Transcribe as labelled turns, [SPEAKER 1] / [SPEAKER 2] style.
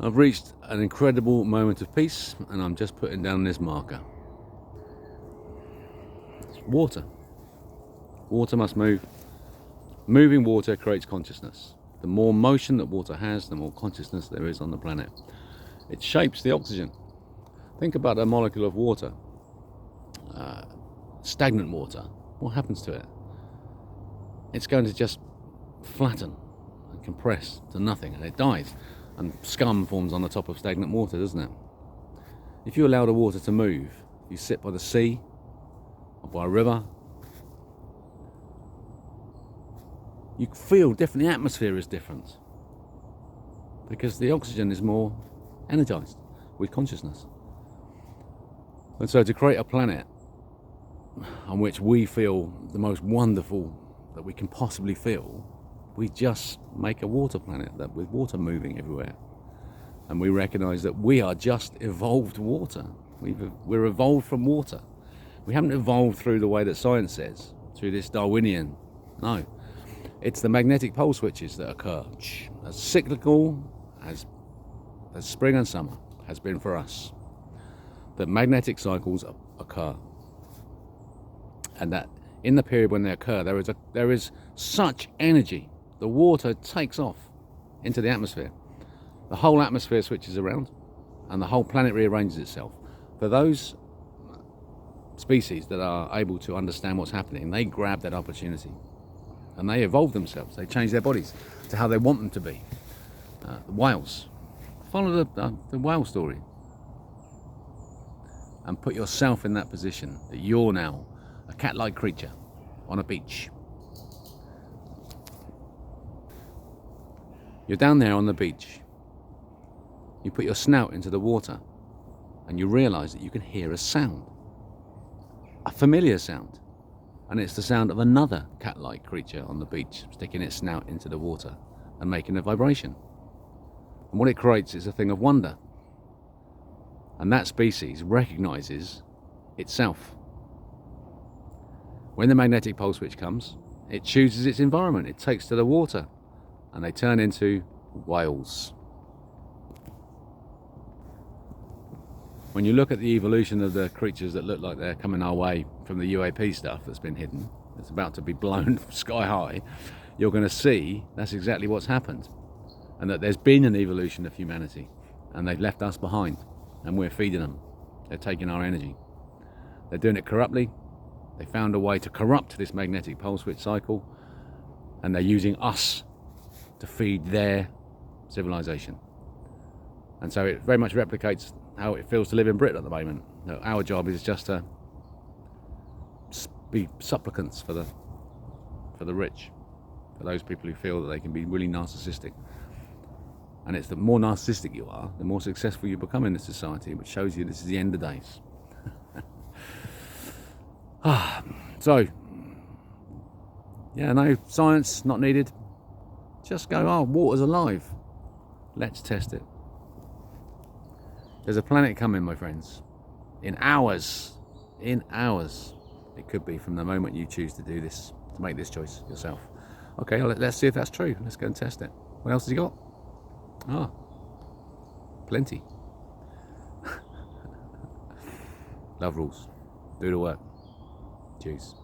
[SPEAKER 1] I've reached an incredible moment of peace, and I'm just putting down this marker. It's water. Water must move. Moving water creates consciousness. The more motion that water has, the more consciousness there is on the planet. It shapes the oxygen. Think about a molecule of water. Stagnant water. What happens to it? It's going to just flatten and compress to nothing, and it dies. And scum forms on the top of stagnant water, doesn't it? If you allow the water to move, you sit by the sea or by a river, you feel different. The atmosphere is different because the oxygen is more energized with consciousness. And so to create a planet on which we feel the most wonderful that we can possibly feel, we just make a water planet that with water moving everywhere. And we recognize that we are just evolved water. We're evolved from water. We haven't evolved through the way that science says, through this Darwinian. No. It's the magnetic pole switches that occur. As cyclical as spring and summer has been for us. That magnetic cycles occur. And that in the period when they occur, there is such energy. The water takes off into the atmosphere. The whole atmosphere switches around and the whole planet rearranges itself. For those species that are able to understand what's happening, they grab that opportunity and they evolve themselves. They change their bodies to how they want them to be. The whales. Follow the whale story and put yourself in that position that you're now a cat-like creature on a beach. You're down there on the beach. You put your snout into the water and you realize that you can hear a sound, a familiar sound, and it's the sound of another cat-like creature on the beach sticking its snout into the water and making a vibration. And what it creates is a thing of wonder. And that species recognizes itself. When the magnetic pole switch comes, it chooses its environment. It takes to the water and they turn into whales. When you look at the evolution of the creatures that look like they're coming our way from the UAP stuff that's been hidden, it's about to be blown sky high, you're going to see that's exactly what's happened. And that there's been an evolution of humanity and they've left us behind and we're feeding them. They're taking our energy. They're doing it corruptly. They found a way to corrupt this magnetic pole switch cycle and they're using us to feed their civilization. And so it very much replicates how it feels to live in Britain at the moment. Our job is just to be supplicants for the rich, for those people who feel that they can be really narcissistic. And it's the more narcissistic you are, the more successful you become in this society, which shows you this is the end of days. So, yeah, no science not needed. Just go, oh, water's alive. Let's test it. There's a planet coming, my friends. In hours. In hours. It could be from the moment you choose to do this, to make this choice yourself. Okay, let's see if that's true. Let's go and test it. What else has he got? Ah, plenty. Love rules. Do the work. Cheers.